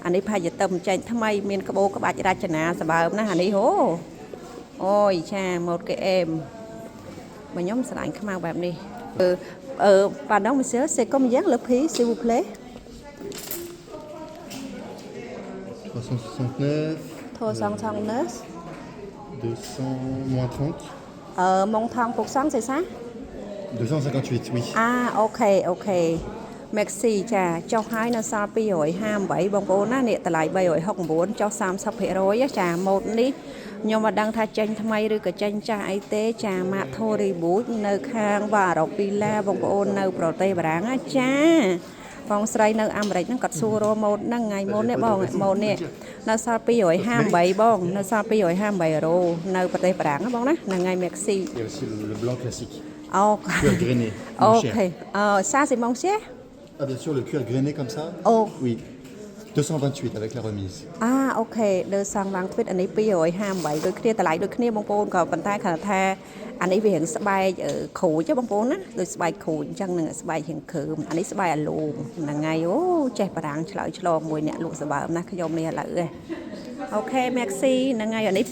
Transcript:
อันนี้พายเติมใจทำไมเมียนกระโบกระบาดราชนาสบายนะอันนี้โหโอ้ยชาหมดcái em mà nhóm sải khăm mauแบบนี้và đó mình sẽ có một dáng lớp phí s'il vous plaît 369 thôi xong xong nữa 200 moins 30 mong thong cuộc sống c'est ça 258 oui ok ok Merci ចាចុះហើយនៅសល់258បងប្អូនណានេះតម្លៃ369ចុះ30%ចាម៉ូតនេះខ្ញុំមិនដឹងថាចេញថ្មីឬក៏ចេញចាស់អីទេចាម៉ាក Tory Boot នៅខាងវ៉ារ៉ូពីឡាបងប្អូននៅប្រទេសបារាំងណាចាបងស្រីនៅអាមេរិកហ្នឹងគាត់សួររម៉ូតហ្នឹងថ្ងៃម៉ូតនេះបងម៉ូតនេះនៅសល់258បងនៅសល់258នៅប្រទេសបារាំងណាបងណាហ្នឹងហើយ Merci Il y a aussi le blanc classique cuir grainé ok ça c'est mon cher Ah bien sûr le cuir grainé comme ça oui 228 avec la remise អូខេលើសងឡើងទ្វីតអានេះ258ដូចគ្នាតម្លៃដូចគ្នាបងប្អូនក៏ប៉ុន្តែគាត់ថាអានេះវារៀងស្បែកគ្រូចបងប្អូនណាដូចស្បែកគ្រូអញ្ចឹងនឹងស្បែករៀងគ្រើមអានេះស្បែកអាឡូងហ្នឹងហើយអូចេះបារាំងឆ្លើយឆ្លងមួយអ្នកលក់សបើមណាខ្ញុំនេះឥឡូវអូខេ Merci ហ្នឹងហើយអានេះ